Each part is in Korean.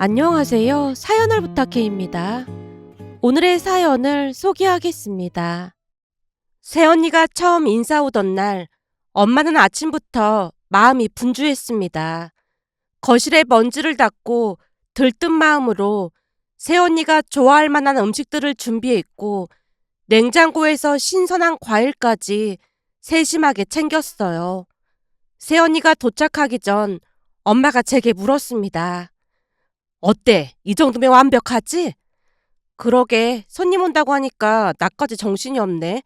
안녕하세요. 사연을 부탁해입니다. 오늘의 사연을 소개하겠습니다. 새언니가 처음 인사 오던 날, 엄마는 아침부터 마음이 분주했습니다. 거실에 먼지를 닦고 들뜬 마음으로 새언니가 좋아할 만한 음식들을 준비했고, 냉장고에서 신선한 과일까지 세심하게 챙겼어요. 새언니가 도착하기 전 엄마가 제게 물었습니다. 어때? 이 정도면 완벽하지? 그러게, 손님 온다고 하니까 나까지 정신이 없네.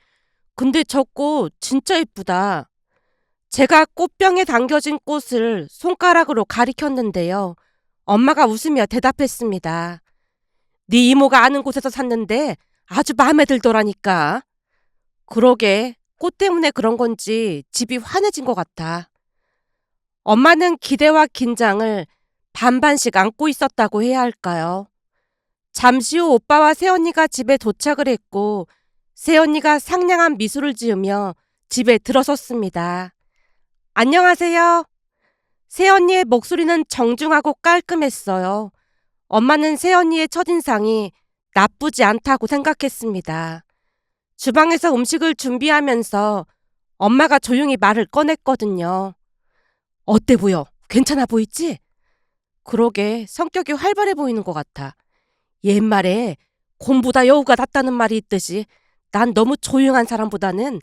근데 저 꽃 진짜 예쁘다. 제가 꽃병에 담겨진 꽃을 손가락으로 가리켰는데요. 엄마가 웃으며 대답했습니다. 네 이모가 아는 곳에서 샀는데 아주 마음에 들더라니까. 그러게, 꽃 때문에 그런 건지 집이 환해진 것 같아. 엄마는 기대와 긴장을 반반씩 안고 있었다고 해야 할까요? 잠시 후 오빠와 새언니가 집에 도착을 했고 새언니가 상냥한 미소를 지으며 집에 들어섰습니다. 안녕하세요. 새언니의 목소리는 정중하고 깔끔했어요. 엄마는 새언니의 첫인상이 나쁘지 않다고 생각했습니다. 주방에서 음식을 준비하면서 엄마가 조용히 말을 꺼냈거든요. 어때 보여? 괜찮아 보이지? 그러게, 성격이 활발해 보이는 것 같아. 옛말에 곰보다 여우가 낫다는 말이 있듯이 난 너무 조용한 사람보다는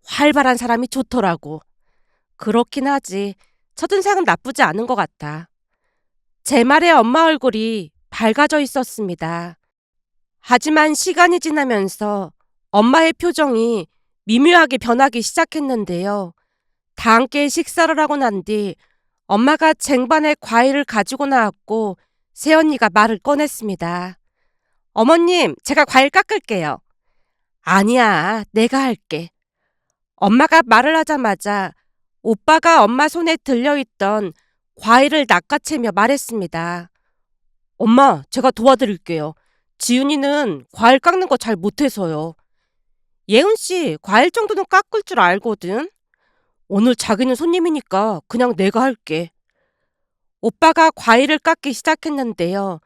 활발한 사람이 좋더라고. 그렇긴 하지. 첫인상은 나쁘지 않은 것 같아. 제 말에 엄마 얼굴이 밝아져 있었습니다. 하지만 시간이 지나면서 엄마의 표정이 미묘하게 변하기 시작했는데요. 다 함께 식사를 하고 난 뒤 엄마가 쟁반에 과일을 가지고 나왔고 새언니가 말을 꺼냈습니다. 어머님, 제가 과일 깎을게요. 아니야, 내가 할게. 엄마가 말을 하자마자 오빠가 엄마 손에 들려있던 과일을 낚아채며 말했습니다. 엄마, 제가 도와드릴게요. 지윤이는 과일 깎는 거 잘 못해서요. 예은 씨, 과일 정도는 깎을 줄 알거든. 오늘 자기는 손님이니까 그냥 내가 할게. 오빠가 과일을 깎기 시작했는데요.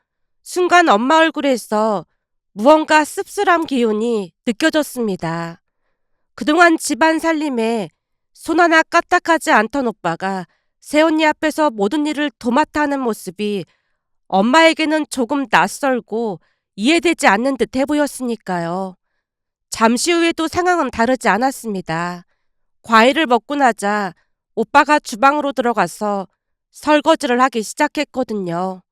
순간 엄마 얼굴에서 무언가 씁쓸한 기운이 느껴졌습니다. 그동안 집안 살림에 손 하나 까딱하지 않던 오빠가 새언니 앞에서 모든 일을 도맡아 하는 모습이 엄마에게는 조금 낯설고 이해되지 않는 듯해 보였으니까요. 잠시 후에도 상황은 다르지 않았습니다. 과일을 먹고 나자 오빠가 주방으로 들어가서 설거지를 하기 시작했거든요.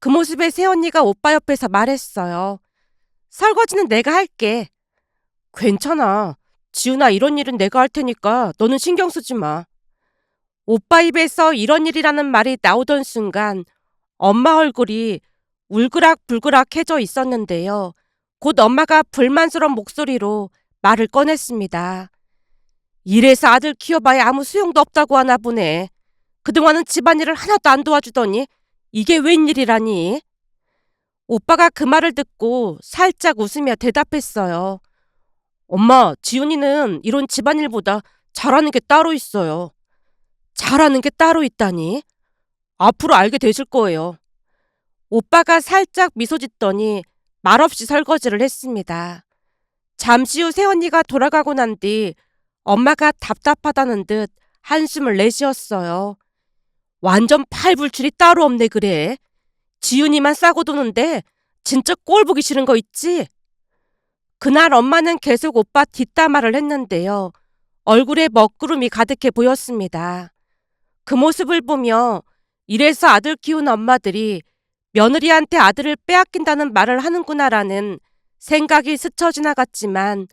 그 모습에 새언니가 오빠 옆에서 말했어요. 설거지는 내가 할게. 괜찮아. 지훈아, 이런 일은 내가 할 테니까 너는 신경 쓰지 마. 오빠 입에서 이런 일이라는 말이 나오던 순간 엄마 얼굴이 울그락불그락해져 있었는데요. 곧 엄마가 불만스러운 목소리로 말을 꺼냈습니다. 이래서 아들 키워봐야 아무 소용도 없다고 하나 보네. 그동안은 집안일을 하나도 안 도와주더니 이게 웬일이라니? 오빠가 그 말을 듣고 살짝 웃으며 대답했어요. 엄마, 지훈이는 이런 집안일보다 잘하는 게 따로 있어요. 잘하는 게 따로 있다니? 앞으로 알게 되실 거예요. 오빠가 살짝 미소 짓더니 말없이 설거지를 했습니다. 잠시 후 새언니가 돌아가고 난 뒤 엄마가 답답하다는 듯 한숨을 내쉬었어요. 완전 팔불출이 따로 없네 그래. 지훈이만 싸고 도는데 진짜 꼴 보기 싫은 거 있지? 그날 엄마는 계속 오빠 뒷담화를 했는데요. 얼굴에 먹구름이 가득해 보였습니다. 그 모습을 보며 이래서 아들 키운 엄마들이 며느리한테 아들을 빼앗긴다는 말을 하는구나라는 생각이 스쳐 지나갔지만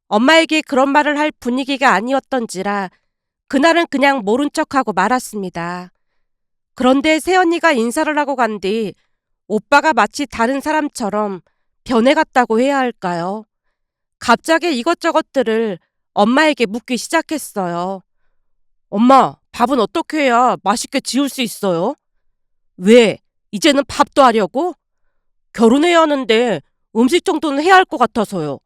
엄마에게 그런 말을 할 분위기가 아니었던지라 그날은 그냥 모른 척하고 말았습니다. 그런데 새언니가 인사를 하고 간 뒤 오빠가 마치 다른 사람처럼 변해갔다고 해야 할까요? 갑자기 이것저것들을 엄마에게 묻기 시작했어요. 엄마, 밥은 어떻게 해야 맛있게 지을 수 있어요? 왜? 이제는 밥도 하려고? 결혼해야 하는데 음식 정도는 해야 할 것 같아서요.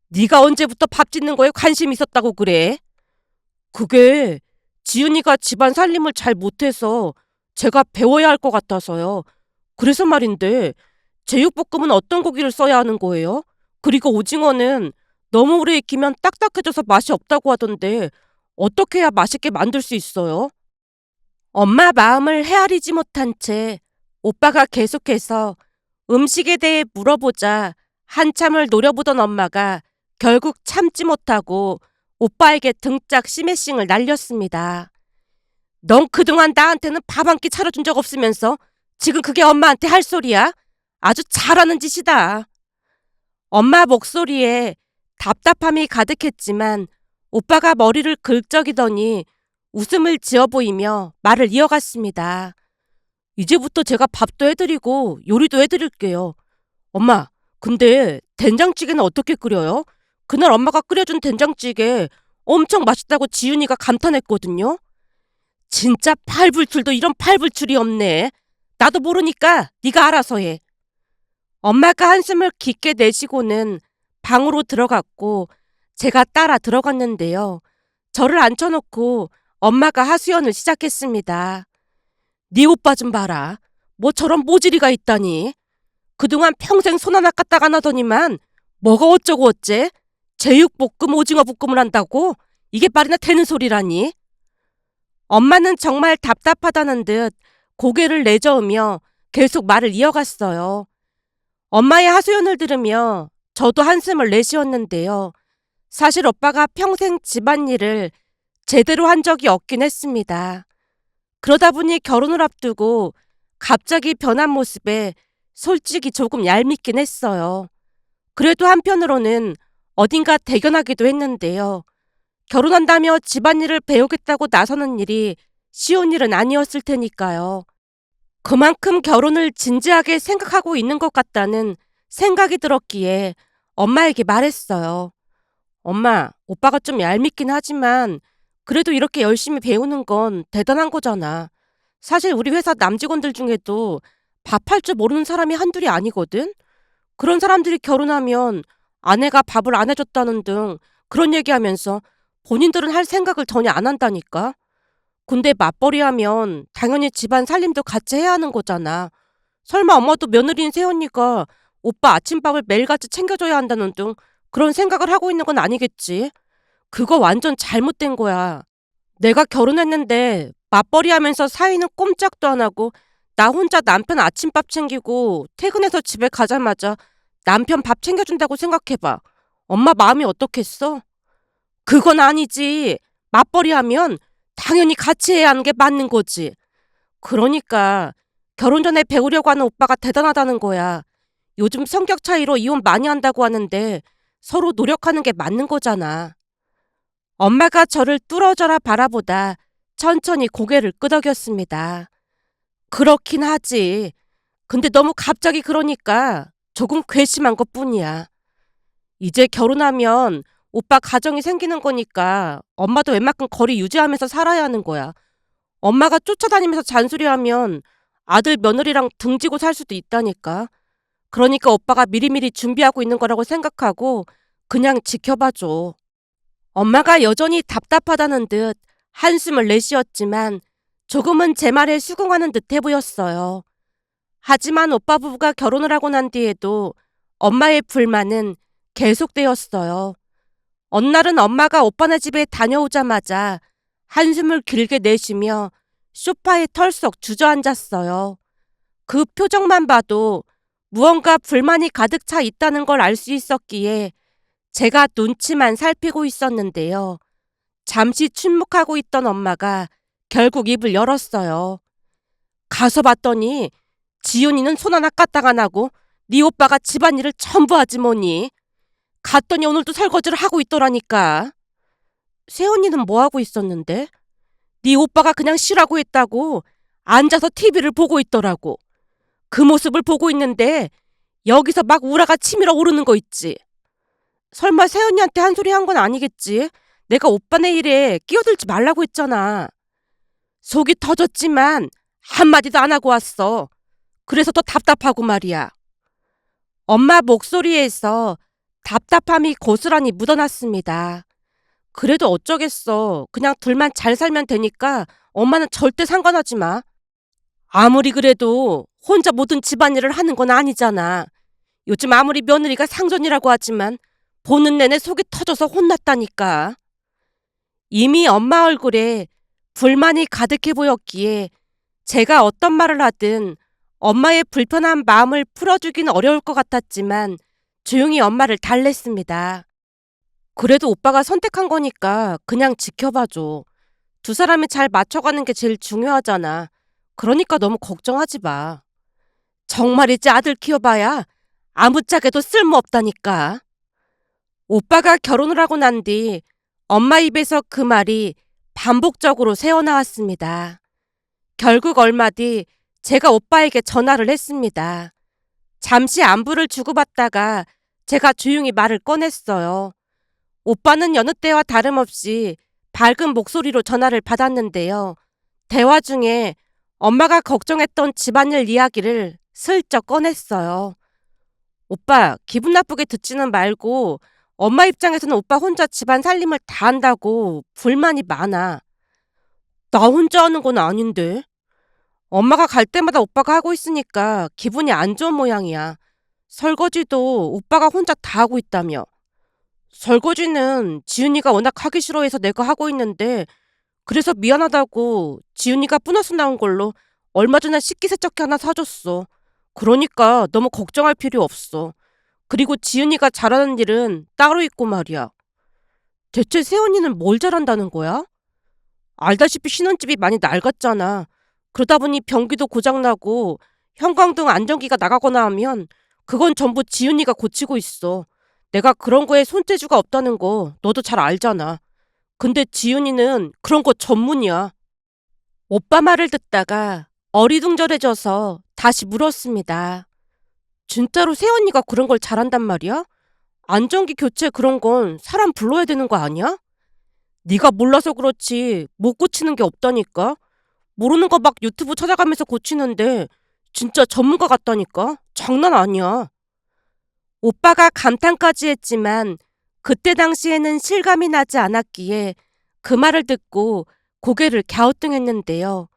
네가 언제부터 밥 짓는 거에 관심이 있었다고 그래? 그게 지은이가 집안 살림을 잘 못해서 제가 배워야 할 것 같아서요. 그래서 말인데, 제육볶음은 어떤 고기를 써야 하는 거예요? 그리고 오징어는 너무 오래 익히면 딱딱해져서 맛이 없다고 하던데, 어떻게 해야 맛있게 만들 수 있어요? 엄마 마음을 헤아리지 못한 채 오빠가 계속해서 음식에 대해 물어보자 한참을 노려보던 엄마가 결국 참지 못하고 오빠에게 등짝 스매싱을 날렸습니다. 넌 그동안 나한테는 밥 한 끼 차려준 적 없으면서 지금 그게 엄마한테 할 소리야? 아주 잘하는 짓이다. 엄마 목소리에 답답함이 가득했지만 오빠가 머리를 긁적이더니 웃음을 지어 보이며 말을 이어갔습니다. 이제부터 제가 밥도 해드리고 요리도 해드릴게요. 엄마, 근데 된장찌개는 어떻게 끓여요? 그날 엄마가 끓여준 된장찌개 엄청 맛있다고 지윤이가 감탄했거든요. 진짜 팔불출도 이런 팔불출이 없네. 나도 모르니까 네가 알아서 해. 엄마가 한숨을 깊게 내쉬고는 방으로 들어갔고 제가 따라 들어갔는데요. 저를 앉혀놓고 엄마가 하소연을 시작했습니다. 네 오빠 좀 봐라. 뭐 저런 모질이가 있다니. 그동안 평생 손 하나 까딱 안 하더니만 뭐가 어쩌고 어째? 제육볶음 오징어 볶음을 한다고? 이게 말이나 되는 소리라니? 엄마는 정말 답답하다는 듯 고개를 내저으며 계속 말을 이어갔어요. 엄마의 하소연을 들으며 저도 한숨을 내쉬었는데요. 사실 오빠가 평생 집안일을 제대로 한 적이 없긴 했습니다. 그러다 보니 결혼을 앞두고 갑자기 변한 모습에 솔직히 조금 얄밉긴 했어요. 그래도 한편으로는 어딘가 대견하기도 했는데요. 결혼한다며 집안일을 배우겠다고 나서는 일이 쉬운 일은 아니었을 테니까요. 그만큼 결혼을 진지하게 생각하고 있는 것 같다는 생각이 들었기에 엄마에게 말했어요. 엄마, 오빠가 좀 얄밉긴 하지만 그래도 이렇게 열심히 배우는 건 대단한 거잖아. 사실 우리 회사 남직원들 중에도 밥할 줄 모르는 사람이 한둘이 아니거든? 그런 사람들이 결혼하면 아내가 밥을 안 해줬다는 등 그런 얘기하면서 본인들은 할 생각을 전혀 안 한다니까? 근데 맞벌이 하면 당연히 집안 살림도 같이 해야 하는 거잖아. 설마 엄마도 며느리인 새언니가 오빠 아침밥을 매일같이 챙겨줘야 한다는 등 그런 생각을 하고 있는 건 아니겠지? 그거 완전 잘못된 거야. 내가 결혼했는데 맞벌이 하면서 사위는 꼼짝도 안 하고 나 혼자 남편 아침밥 챙기고 퇴근해서 집에 가자마자 남편 밥 챙겨준다고 생각해봐. 엄마 마음이 어떻겠어? 그건 아니지. 맞벌이 하면 당연히 같이 해야 하는 게 맞는 거지. 그러니까 결혼 전에 배우려고 하는 오빠가 대단하다는 거야. 요즘 성격 차이로 이혼 많이 한다고 하는데 서로 노력하는 게 맞는 거잖아. 엄마가 저를 뚫어져라 바라보다 천천히 고개를 끄덕였습니다. 그렇긴 하지. 근데 너무 갑자기 그러니까 조금 괘씸한 것뿐이야. 이제 결혼하면 오빠 가정이 생기는 거니까 엄마도 웬만큼 거리 유지하면서 살아야 하는 거야. 엄마가 쫓아다니면서 잔소리하면 아들 며느리랑 등지고 살 수도 있다니까. 그러니까 오빠가 미리미리 준비하고 있는 거라고 생각하고 그냥 지켜봐줘. 엄마가 여전히 답답하다는 듯 한숨을 내쉬었지만 조금은 제 말에 수긍하는 듯해 보였어요. 하지만 오빠 부부가 결혼을 하고 난 뒤에도 엄마의 불만은 계속되었어요. 어느 날은 엄마가 오빠네 집에 다녀오자마자 한숨을 길게 내쉬며 소파에 털썩 주저앉았어요. 그 표정만 봐도 무언가 불만이 가득 차 있다는 걸 알 수 있었기에 제가 눈치만 살피고 있었는데요. 잠시 침묵하고 있던 엄마가 결국 입을 열었어요. 가서 봤더니 지윤이는 손 하나 까딱 안 하고 네 오빠가 집안일을 전부 하지 뭐니. 갔더니 오늘도 설거지를 하고 있더라니까. 새언니는 뭐하고 있었는데? 네 오빠가 그냥 쉬라고 했다고 앉아서 TV를 보고 있더라고. 그 모습을 보고 있는데 여기서 막 우라가 치밀어 오르는 거 있지. 설마 새언니한테 한 소리 한 건 아니겠지? 내가 오빠네 일에 끼어들지 말라고 했잖아. 속이 터졌지만 한마디도 안 하고 왔어. 그래서 더 답답하고 말이야. 엄마 목소리에서 답답함이 고스란히 묻어났습니다. 그래도 어쩌겠어. 그냥 둘만 잘 살면 되니까 엄마는 절대 상관하지 마. 아무리 그래도 혼자 모든 집안일을 하는 건 아니잖아. 요즘 아무리 며느리가 상전이라고 하지만 보는 내내 속이 터져서 혼났다니까. 이미 엄마 얼굴에 불만이 가득해 보였기에 제가 어떤 말을 하든 엄마의 불편한 마음을 풀어주긴 어려울 것 같았지만 조용히 엄마를 달랬습니다. 그래도 오빠가 선택한 거니까 그냥 지켜봐줘. 두 사람이 잘 맞춰가는 게 제일 중요하잖아. 그러니까 너무 걱정하지 마. 정말이지 아들 키워봐야 아무짝에도 쓸모없다니까. 오빠가 결혼을 하고 난 뒤 엄마 입에서 그 말이 반복적으로 새어나왔습니다. 결국 얼마 뒤 제가 오빠에게 전화를 했습니다. 잠시 안부를 주고받다가 제가 조용히 말을 꺼냈어요. 오빠는 여느 때와 다름없이 밝은 목소리로 전화를 받았는데요. 대화 중에 엄마가 걱정했던 집안일 이야기를 슬쩍 꺼냈어요. 오빠, 기분 나쁘게 듣지는 말고 엄마 입장에서는 오빠 혼자 집안 살림을 다 한다고 불만이 많아. 나 혼자 하는 건 아닌데. 엄마가 갈 때마다 오빠가 하고 있으니까 기분이 안 좋은 모양이야. 설거지도 오빠가 혼자 다 하고 있다며. 설거지는 지훈이가 워낙 하기 싫어해서 내가 하고 있는데 그래서 미안하다고 지훈이가 뿌너서 나온 걸로 얼마 전에 식기세척기 하나 사줬어. 그러니까 너무 걱정할 필요 없어. 그리고 지훈이가 잘하는 일은 따로 있고 말이야. 대체 세연이는 뭘 잘한다는 거야? 알다시피 신혼집이 많이 낡았잖아. 그러다 보니 변기도 고장나고 형광등 안전기가 나가거나 하면 그건 전부 지훈이가 고치고 있어. 내가 그런 거에 손재주가 없다는 거 너도 잘 알잖아. 근데 지훈이는 그런 거 전문이야. 오빠 말을 듣다가 어리둥절해져서 다시 물었습니다. 진짜로 세연이가 그런 걸 잘한단 말이야? 안전기 교체 그런 건 사람 불러야 되는 거 아니야? 네가 몰라서 그렇지 못 고치는 게 없다니까. 모르는 거 막 유튜브 찾아가면서 고치는데 진짜 전문가 같다니까. 장난 아니야. 오빠가 감탄까지 했지만 그때 당시에는 실감이 나지 않았기에 그 말을 듣고 고개를 갸우뚱했는데요.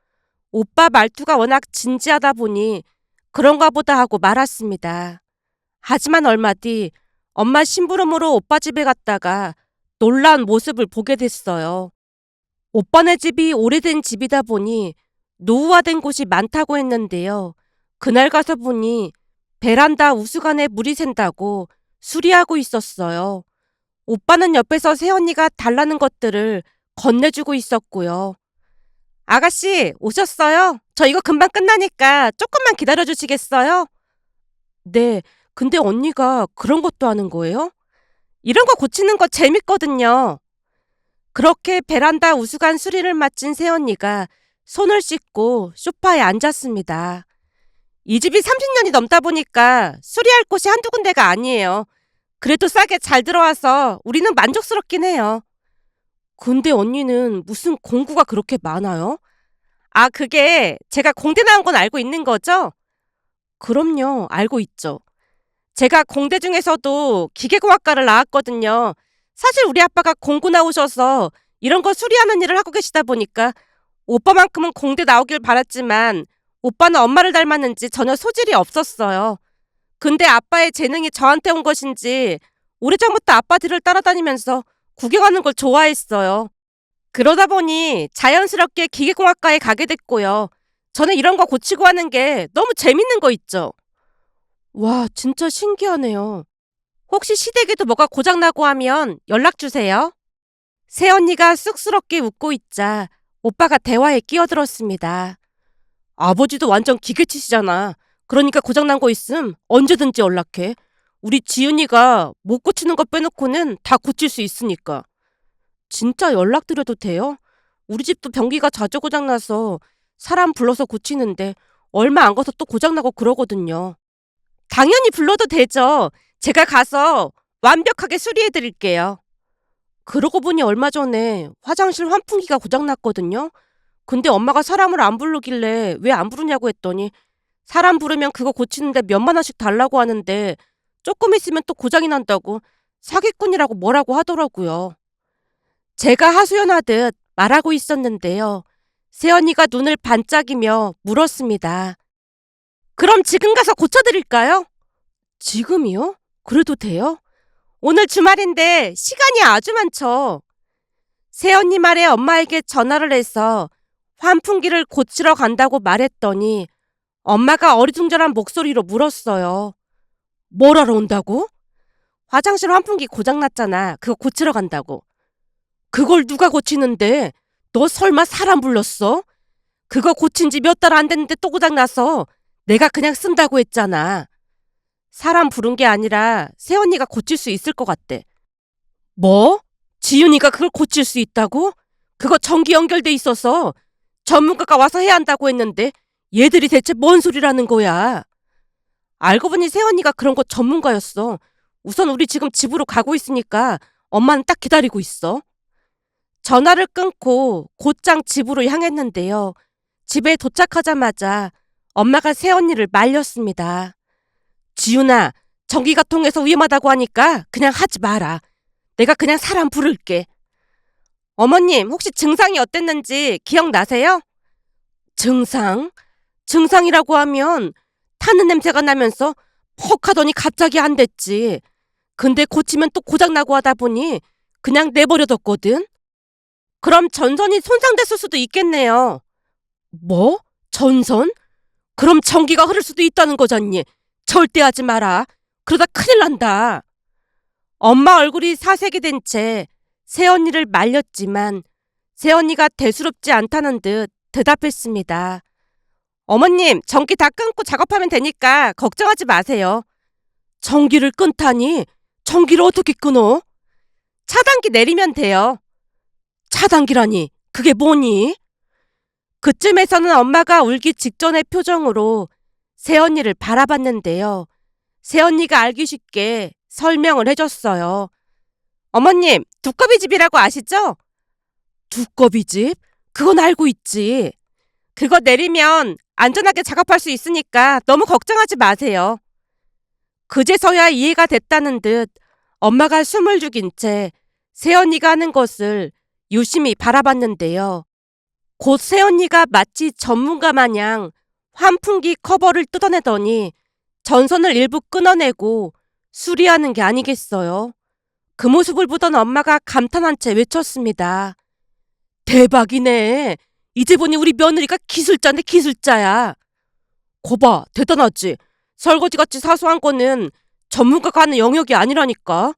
오빠 말투가 워낙 진지하다 보니 그런가 보다 하고 말았습니다. 하지만 얼마 뒤 엄마 심부름으로 오빠 집에 갔다가 놀라운 모습을 보게 됐어요. 오빠네 집이 오래된 집이다 보니 노후화된 곳이 많다고 했는데요. 그날 가서 보니 베란다 우수관에 물이 샌다고 수리하고 있었어요. 오빠는 옆에서 새언니가 달라는 것들을 건네주고 있었고요. 아가씨, 오셨어요? 저 이거 금방 끝나니까 조금만 기다려주시겠어요? 네, 근데 언니가 그런 것도 하는 거예요? 이런 거 고치는 거 재밌거든요. 그렇게 베란다 우수관 수리를 마친 새언니가 손을 씻고 소파에 앉았습니다. 이 집이 30년이 넘다 보니까 수리할 곳이 한두 군데가 아니에요. 그래도 싸게 잘 들어와서 우리는 만족스럽긴 해요. 근데 언니는 무슨 공구가 그렇게 많아요? 아, 그게 제가 공대 나온 건 알고 있는 거죠? 그럼요, 알고 있죠. 제가 공대 중에서도 기계공학과를 나왔거든요. 사실 우리 아빠가 공고 나오셔서 이런 거 수리하는 일을 하고 계시다 보니까 오빠만큼은 공대 나오길 바랐지만 오빠는 엄마를 닮았는지 전혀 소질이 없었어요. 근데 아빠의 재능이 저한테 온 것인지 오래전부터 아빠 뒤를 따라다니면서 구경하는 걸 좋아했어요. 그러다 보니 자연스럽게 기계공학과에 가게 됐고요. 저는 이런 거 고치고 하는 게 너무 재밌는 거 있죠. 와, 진짜 신기하네요. 혹시 시댁에도 뭐가 고장나고 하면 연락 주세요. 새언니가 쑥스럽게 웃고 있자 오빠가 대화에 끼어들었습니다. 아버지도 완전 기계치시잖아. 그러니까 고장난 거 있음 언제든지 연락해. 우리 지은이가 못 고치는 거 빼놓고는 다 고칠 수 있으니까. 진짜 연락드려도 돼요? 우리 집도 변기가 자주 고장나서 사람 불러서 고치는데 얼마 안 가서 또 고장나고 그러거든요. 당연히 불러도 되죠. 제가 가서 완벽하게 수리해드릴게요. 그러고 보니 얼마 전에 화장실 환풍기가 고장났거든요. 근데 엄마가 사람을 안 부르길래 왜 안 부르냐고 했더니 사람 부르면 그거 고치는데 몇만 원씩 달라고 하는데 조금 있으면 또 고장이 난다고 사기꾼이라고 뭐라고 하더라고요. 제가 하소연하듯 말하고 있었는데요. 새언니가 눈을 반짝이며 물었습니다. 그럼 지금 가서 고쳐드릴까요? 지금이요? 그래도 돼요? 오늘 주말인데 시간이 아주 많죠. 새언니 말에 엄마에게 전화를 해서 환풍기를 고치러 간다고 말했더니 엄마가 어리둥절한 목소리로 물었어요. 뭘 하러 온다고? 화장실 환풍기 고장났잖아. 그거 고치러 간다고. 그걸 누가 고치는데? 너 설마 사람 불렀어? 그거 고친 지 몇 달 안 됐는데 또 고장나서 내가 그냥 쓴다고 했잖아. 사람 부른 게 아니라 새언니가 고칠 수 있을 것 같대. 뭐? 지윤이가 그걸 고칠 수 있다고? 그거 전기 연결돼 있어서 전문가가 와서 해야 한다고 했는데 얘들이 대체 뭔 소리라는 거야? 알고 보니 새언니가 그런 거 전문가였어. 우선 우리 지금 집으로 가고 있으니까 엄마는 딱 기다리고 있어. 전화를 끊고 곧장 집으로 향했는데요. 집에 도착하자마자 엄마가 새언니를 말렸습니다. 지윤아, 전기가 통해서 위험하다고 하니까 그냥 하지 마라. 내가 그냥 사람 부를게. 어머님, 혹시 증상이 어땠는지 기억나세요? 증상? 증상이라고 하면 타는 냄새가 나면서 퍽 하더니 갑자기 안 됐지. 근데 고치면 또 고장나고 하다 보니 그냥 내버려뒀거든. 그럼 전선이 손상됐을 수도 있겠네요. 뭐? 전선? 그럼 전기가 흐를 수도 있다는 거잖니. 절대 하지 마라. 그러다 큰일 난다. 엄마 얼굴이 사색이 된 채 새언니를 말렸지만 새언니가 대수롭지 않다는 듯 대답했습니다. 어머님, 전기 다 끊고 작업하면 되니까 걱정하지 마세요. 전기를 끊다니? 전기를 어떻게 끊어? 차단기 내리면 돼요. 차단기라니? 그게 뭐니? 그쯤에서는 엄마가 울기 직전의 표정으로 새언니를 바라봤는데요. 새언니가 알기 쉽게 설명을 해줬어요. 어머님, 두꺼비 집이라고 아시죠? 두꺼비 집? 그건 알고 있지. 그거 내리면 안전하게 작업할 수 있으니까 너무 걱정하지 마세요. 그제서야 이해가 됐다는 듯 엄마가 숨을 죽인 채 새언니가 하는 것을 유심히 바라봤는데요. 곧 새언니가 마치 전문가 마냥 환풍기 커버를 뜯어내더니 전선을 일부 끊어내고 수리하는 게 아니겠어요. 그 모습을 보던 엄마가 감탄한 채 외쳤습니다. 대박이네. 이제 보니 우리 며느리가 기술자인데 기술자야. 거봐, 대단하지? 설거지같이 사소한 거는 전문가가 하는 영역이 아니라니까.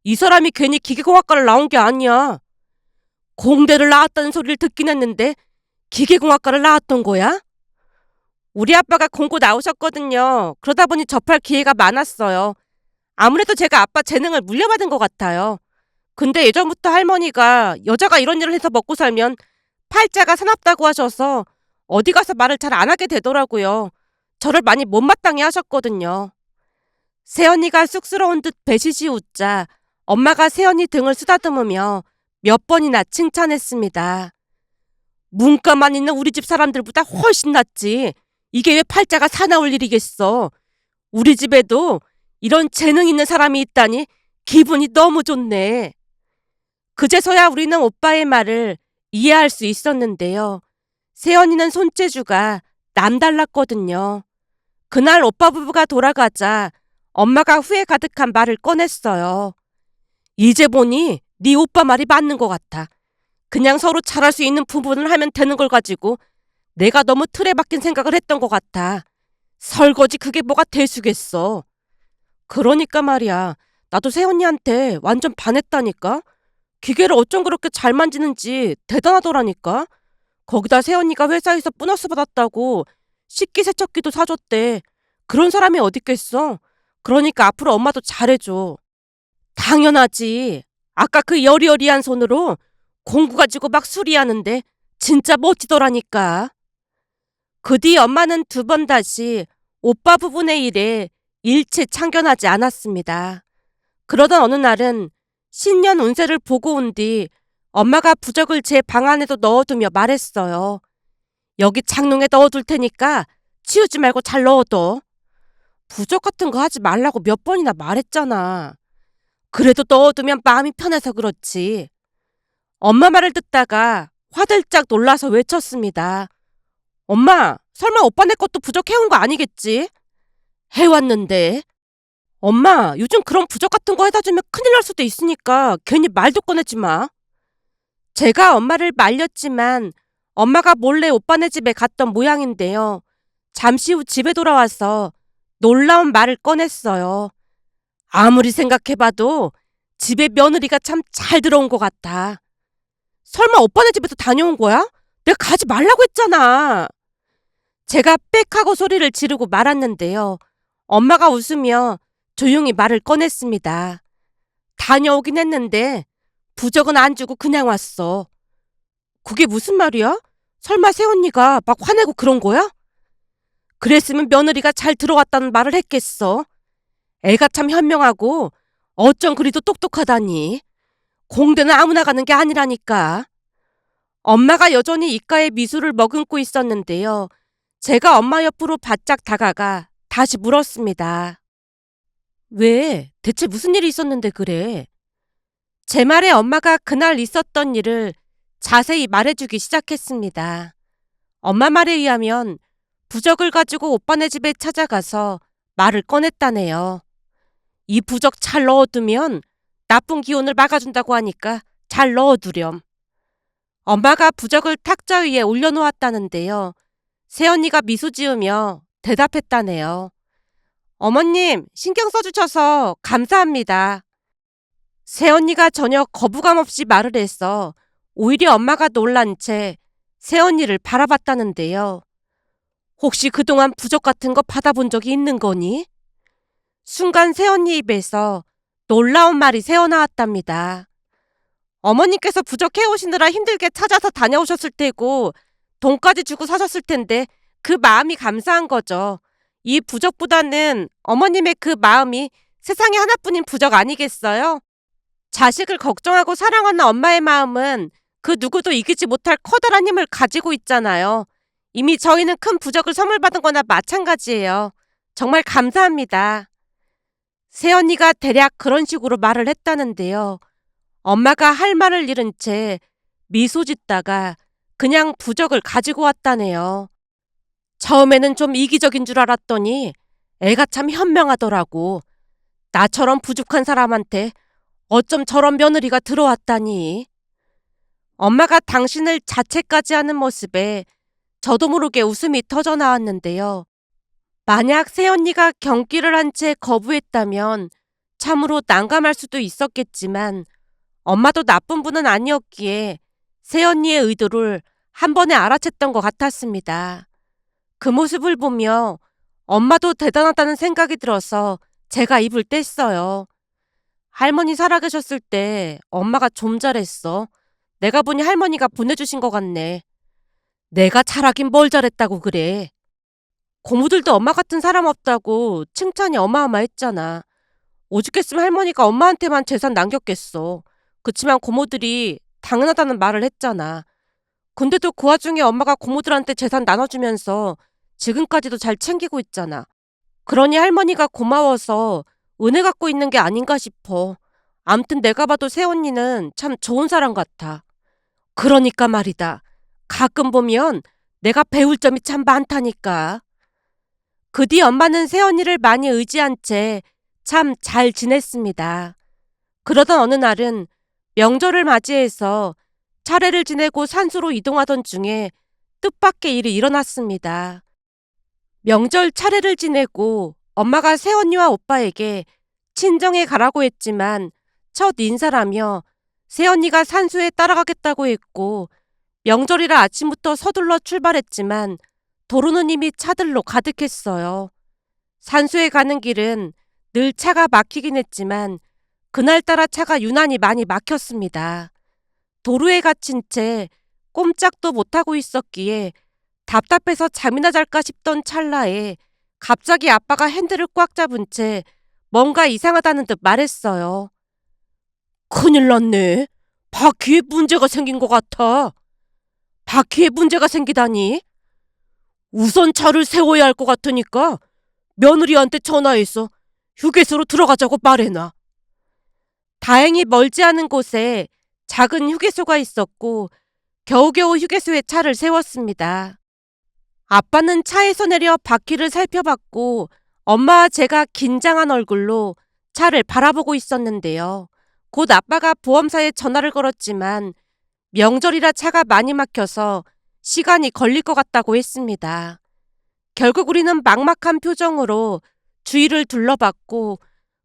이 사람이 괜히 기계공학과를 나온 게 아니야. 공대를 나왔다는 소리를 듣긴 했는데 기계공학과를 나왔던 거야? 우리 아빠가 공고 나오셨거든요. 그러다 보니 접할 기회가 많았어요. 아무래도 제가 아빠 재능을 물려받은 것 같아요. 근데 예전부터 할머니가 여자가 이런 일을 해서 먹고 살면 팔자가 사납다고 하셔서 어디 가서 말을 잘 안 하게 되더라고요. 저를 많이 못마땅해 하셨거든요. 새언니가 쑥스러운 듯 배시시 웃자 엄마가 새언니 등을 쓰다듬으며 몇 번이나 칭찬했습니다. 문과만 있는 우리 집 사람들보다 훨씬 낫지. 이게 왜 팔자가 사나울 일이겠어. 우리 집에도 이런 재능 있는 사람이 있다니 기분이 너무 좋네. 그제서야 우리는 오빠의 말을 이해할 수 있었는데요. 새언니는 손재주가 남달랐거든요. 그날 오빠 부부가 돌아가자 엄마가 후회 가득한 말을 꺼냈어요. 이제 보니 네 오빠 말이 맞는 것 같아. 그냥 서로 잘할 수 있는 부분을 하면 되는 걸 가지고 내가 너무 틀에 박힌 생각을 했던 것 같아. 설거지 그게 뭐가 대수겠어. 그러니까 말이야. 나도 새언니한테 완전 반했다니까. 기계를 어쩜 그렇게 잘 만지는지 대단하더라니까. 거기다 새언니가 회사에서 보너스 받았다고 식기세척기도 사줬대. 그런 사람이 어딨겠어. 그러니까 앞으로 엄마도 잘해줘. 당연하지. 아까 그 여리여리한 손으로 공구 가지고 막 수리하는데 진짜 멋지더라니까. 그 뒤 엄마는 두 번 다시 오빠 부부의 일에 일체 참견하지 않았습니다. 그러던 어느 날은 신년 운세를 보고 온 뒤 엄마가 부적을 제 방 안에도 넣어두며 말했어요. 여기 장롱에 넣어둘 테니까 치우지 말고 잘 넣어둬. 부적 같은 거 하지 말라고 몇 번이나 말했잖아. 그래도 넣어두면 마음이 편해서 그렇지. 엄마 말을 듣다가 화들짝 놀라서 외쳤습니다. 엄마, 설마 오빠네 것도 부적 해온 거 아니겠지? 해왔는데. 엄마, 요즘 그런 부적 같은 거 해다 주면 큰일 날 수도 있으니까 괜히 말도 꺼내지 마. 제가 엄마를 말렸지만 엄마가 몰래 오빠네 집에 갔던 모양인데요. 잠시 후 집에 돌아와서 놀라운 말을 꺼냈어요. 아무리 생각해봐도 집에 며느리가 참 잘 들어온 것 같아. 설마 오빠네 집에서 다녀온 거야? 내가 가지 말라고 했잖아. 제가 빽 하고 소리를 지르고 말았는데요. 엄마가 웃으며 조용히 말을 꺼냈습니다. 다녀오긴 했는데 부적은 안 주고 그냥 왔어. 그게 무슨 말이야? 설마 새언니가 막 화내고 그런 거야? 그랬으면 며느리가 잘 들어왔다는 말을 했겠어. 애가 참 현명하고 어쩜 그리도 똑똑하다니. 공대는 아무나 가는 게 아니라니까. 엄마가 여전히 입가에 미소를 머금고 있었는데요. 제가 엄마 옆으로 바짝 다가가 다시 물었습니다. 왜? 대체 무슨 일이 있었는데 그래? 제 말에 엄마가 그날 있었던 일을 자세히 말해주기 시작했습니다. 엄마 말에 의하면 부적을 가지고 오빠네 집에 찾아가서 말을 꺼냈다네요. 이 부적 잘 넣어두면 나쁜 기운을 막아준다고 하니까 잘 넣어두렴. 엄마가 부적을 탁자 위에 올려놓았다는데요. 새언니가 미소 지으며 대답했다네요. 어머님, 신경 써주셔서 감사합니다. 새언니가 전혀 거부감 없이 말을 해서 오히려 엄마가 놀란 채 새언니를 바라봤다는데요. 혹시 그동안 부적 같은 거 받아본 적이 있는 거니? 순간 새언니 입에서 놀라운 말이 새어나왔답니다. 어머니께서 부적 해오시느라 힘들게 찾아서 다녀오셨을 테고 돈까지 주고 사셨을 텐데 그 마음이 감사한 거죠. 이 부적보다는 어머님의 그 마음이 세상에 하나뿐인 부적 아니겠어요? 자식을 걱정하고 사랑하는 엄마의 마음은 그 누구도 이기지 못할 커다란 힘을 가지고 있잖아요. 이미 저희는 큰 부적을 선물 받은 거나 마찬가지예요. 정말 감사합니다. 새언니가 대략 그런 식으로 말을 했다는데요. 엄마가 할 말을 잃은 채 미소 짓다가 그냥 부적을 가지고 왔다네요. 처음에는 좀 이기적인 줄 알았더니 애가 참 현명하더라고. 나처럼 부족한 사람한테 어쩜 저런 며느리가 들어왔다니. 엄마가 당신을 자책까지 하는 모습에 저도 모르게 웃음이 터져 나왔는데요. 만약 새언니가 경기를 한 채 거부했다면 참으로 난감할 수도 있었겠지만 엄마도 나쁜 분은 아니었기에 새언니의 의도를 한 번에 알아챘던 것 같았습니다. 그 모습을 보며 엄마도 대단하다는 생각이 들어서 제가 입을 뗐어요. 할머니 살아계셨을 때 엄마가 좀 잘했어. 내가 보니 할머니가 보내주신 것 같네. 내가 잘하긴 뭘 잘했다고 그래. 고모들도 엄마 같은 사람 없다고 칭찬이 어마어마했잖아. 오죽했으면 할머니가 엄마한테만 재산 남겼겠어. 그치만 고모들이 당연하다는 말을 했잖아. 근데도 그 와중에 엄마가 고모들한테 재산 나눠주면서 지금까지도 잘 챙기고 있잖아. 그러니 할머니가 고마워서 은혜 갖고 있는 게 아닌가 싶어. 암튼 내가 봐도 새언니는 참 좋은 사람 같아. 그러니까 말이다. 가끔 보면 내가 배울 점이 참 많다니까. 그 뒤 엄마는 새언니를 많이 의지한 채 참 잘 지냈습니다. 그러던 어느 날은 명절을 맞이해서 차례를 지내고 산소로 이동하던 중에 뜻밖의 일이 일어났습니다. 명절 차례를 지내고 엄마가 새언니와 오빠에게 친정에 가라고 했지만 첫 인사라며 새언니가 산소에 따라가겠다고 했고 명절이라 아침부터 서둘러 출발했지만 도로는 이미 차들로 가득했어요. 산소에 가는 길은 늘 차가 막히긴 했지만 그날따라 차가 유난히 많이 막혔습니다. 도로에 갇힌 채 꼼짝도 못하고 있었기에 답답해서 잠이나 잘까 싶던 찰나에 갑자기 아빠가 핸들을 꽉 잡은 채 뭔가 이상하다는 듯 말했어요. 큰일 났네. 바퀴에 문제가 생긴 것 같아. 바퀴에 문제가 생기다니? 우선 차를 세워야 할 것 같으니까 며느리한테 전화해서 휴게소로 들어가자고 말해놔. 다행히 멀지 않은 곳에 작은 휴게소가 있었고 겨우겨우 휴게소에 차를 세웠습니다. 아빠는 차에서 내려 바퀴를 살펴봤고 엄마와 제가 긴장한 얼굴로 차를 바라보고 있었는데요. 곧 아빠가 보험사에 전화를 걸었지만 명절이라 차가 많이 막혀서 시간이 걸릴 것 같다고 했습니다. 결국 우리는 막막한 표정으로 주위를 둘러봤고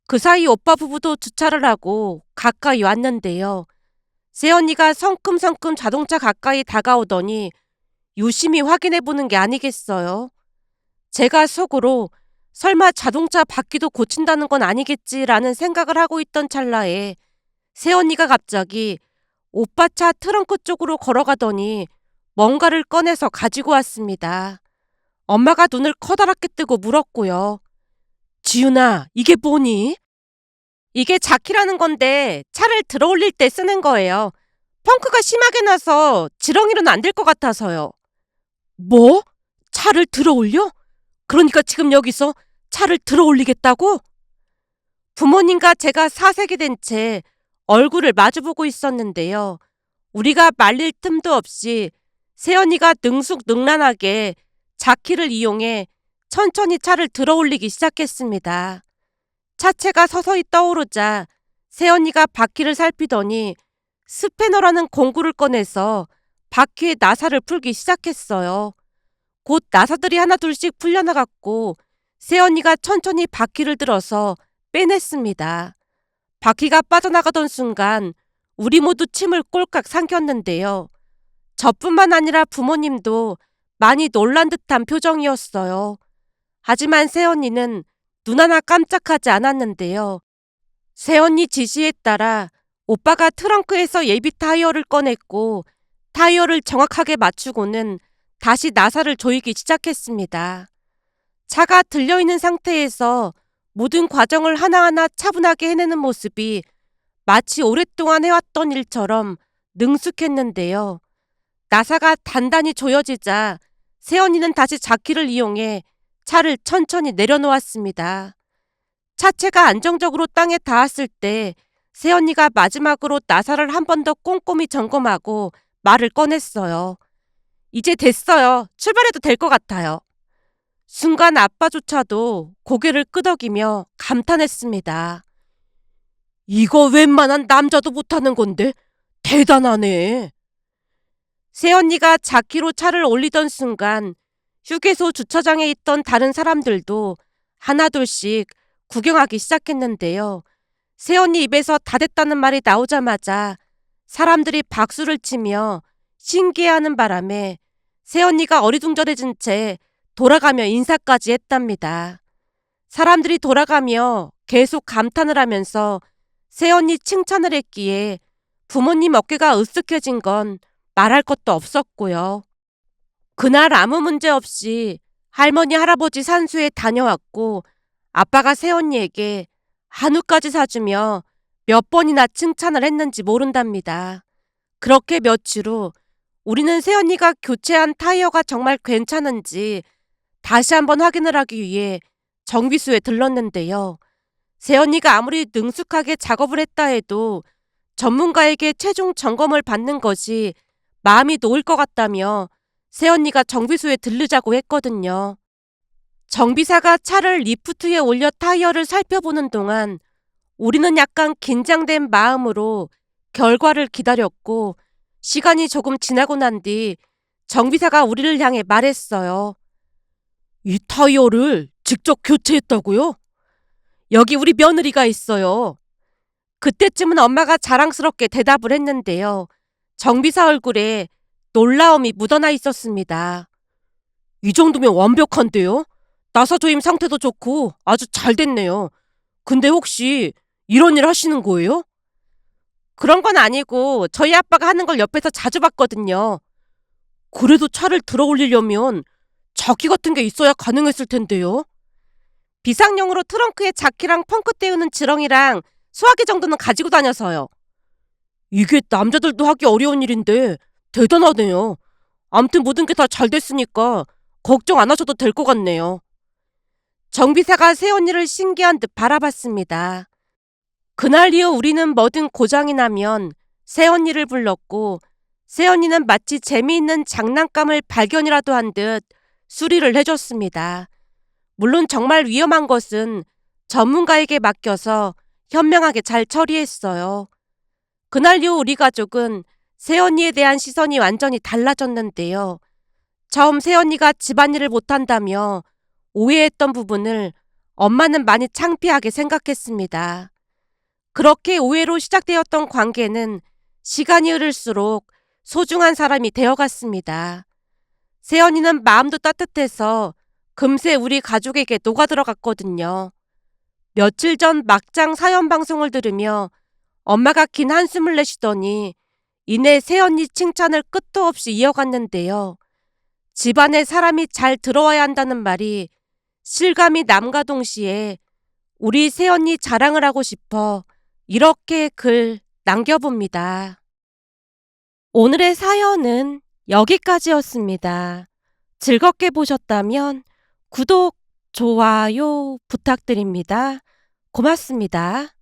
그 사이 오빠 부부도 주차를 하고 가까이 왔는데요. 새언니가 성큼성큼 자동차 가까이 다가오더니 유심히 확인해 보는 게 아니겠어요? 제가 속으로 설마 자동차 바퀴도 고친다는 건 아니겠지라는 생각을 하고 있던 찰나에 새언니가 갑자기 오빠 차 트렁크 쪽으로 걸어가더니 뭔가를 꺼내서 가지고 왔습니다. 엄마가 눈을 커다랗게 뜨고 물었고요. 지윤아, 이게 뭐니? 이게 자키라는 건데 차를 들어 올릴 때 쓰는 거예요. 펑크가 심하게 나서 지렁이로는 안 될 것 같아서요. 뭐? 차를 들어 올려? 그러니까 지금 여기서 차를 들어 올리겠다고? 부모님과 제가 사색이 된 채 얼굴을 마주보고 있었는데요. 우리가 말릴 틈도 없이 새언니가 능숙능란하게 자키를 이용해 천천히 차를 들어 올리기 시작했습니다. 차체가 서서히 떠오르자 새언니가 바퀴를 살피더니 스패너라는 공구를 꺼내서 바퀴의 나사를 풀기 시작했어요. 곧 나사들이 하나둘씩 풀려나갔고 새언니가 천천히 바퀴를 들어서 빼냈습니다. 바퀴가 빠져나가던 순간 우리 모두 침을 꼴깍 삼켰는데요. 저뿐만 아니라 부모님도 많이 놀란 듯한 표정이었어요. 하지만 새언니는 눈 하나 깜짝하지 않았는데요. 새언니 지시에 따라 오빠가 트렁크에서 예비 타이어를 꺼냈고 타이어를 정확하게 맞추고는 다시 나사를 조이기 시작했습니다. 차가 들려있는 상태에서 모든 과정을 하나하나 차분하게 해내는 모습이 마치 오랫동안 해왔던 일처럼 능숙했는데요. 나사가 단단히 조여지자 새언니는 다시 자키를 이용해 차를 천천히 내려놓았습니다. 차체가 안정적으로 땅에 닿았을 때 새언니가 마지막으로 나사를 한 번 더 꼼꼼히 점검하고 말을 꺼냈어요. 이제 됐어요. 출발해도 될 것 같아요. 순간 아빠조차도 고개를 끄덕이며 감탄했습니다. 이거 웬만한 남자도 못하는 건데 대단하네. 새언니가 자키로 차를 올리던 순간 휴게소 주차장에 있던 다른 사람들도 하나둘씩 구경하기 시작했는데요. 새언니 입에서 다 됐다는 말이 나오자마자 사람들이 박수를 치며 신기해하는 바람에 새언니가 어리둥절해진 채 돌아가며 인사까지 했답니다. 사람들이 돌아가며 계속 감탄을 하면서 새언니 칭찬을 했기에 부모님 어깨가 으쓱해진 건 말할 것도 없었고요. 그날 아무 문제 없이 할머니 할아버지 산수에 다녀왔고 아빠가 새언니에게 한우까지 사주며 몇 번이나 칭찬을 했는지 모른답니다. 그렇게 며칠 후 우리는 새언니가 교체한 타이어가 정말 괜찮은지 다시 한번 확인을 하기 위해 정비소에 들렀는데요. 새언니가 아무리 능숙하게 작업을 했다 해도 전문가에게 최종 점검을 받는 것이 마음이 놓일 것 같다며 새언니가 정비소에 들르자고 했거든요. 정비사가 차를 리프트에 올려 타이어를 살펴보는 동안 우리는 약간 긴장된 마음으로 결과를 기다렸고 시간이 조금 지나고 난 뒤 정비사가 우리를 향해 말했어요. 이 타이어를 직접 교체했다고요? 여기 우리 며느리가 있어요. 그때쯤은 엄마가 자랑스럽게 대답을 했는데요. 정비사 얼굴에 놀라움이 묻어나 있었습니다. 이 정도면 완벽한데요? 나사 조임 상태도 좋고 아주 잘 됐네요. 근데 혹시 이런 일 하시는 거예요? 그런 건 아니고 저희 아빠가 하는 걸 옆에서 자주 봤거든요. 그래도 차를 들어 올리려면 자키 같은 게 있어야 가능했을 텐데요. 비상용으로 트렁크에 자키랑 펑크 떼우는 지렁이랑 수화기 정도는 가지고 다녀서요. 이게 남자들도 하기 어려운 일인데 대단하네요. 암튼 모든 게 다 잘 됐으니까 걱정 안 하셔도 될 것 같네요. 정비사가 새언니를 신기한 듯 바라봤습니다. 그날 이후 우리는 뭐든 고장이 나면 새언니를 불렀고 새언니는 마치 재미있는 장난감을 발견이라도 한 듯 수리를 해줬습니다. 물론 정말 위험한 것은 전문가에게 맡겨서 현명하게 잘 처리했어요. 그날 이후 우리 가족은 새언니에 대한 시선이 완전히 달라졌는데요. 처음 새언니가 집안일을 못한다며 오해했던 부분을 엄마는 많이 창피하게 생각했습니다. 그렇게 오해로 시작되었던 관계는 시간이 흐를수록 소중한 사람이 되어갔습니다. 새언니는 마음도 따뜻해서 금세 우리 가족에게 녹아들어갔거든요. 며칠 전 막장 사연 방송을 들으며 엄마가 긴 한숨을 내쉬더니 이내 새언니 칭찬을 끝도 없이 이어갔는데요. 집안에 사람이 잘 들어와야 한다는 말이 실감이 남과 동시에 우리 새언니 자랑을 하고 싶어 이렇게 글 남겨봅니다. 오늘의 사연은 여기까지였습니다. 즐겁게 보셨다면 구독, 좋아요 부탁드립니다. 고맙습니다.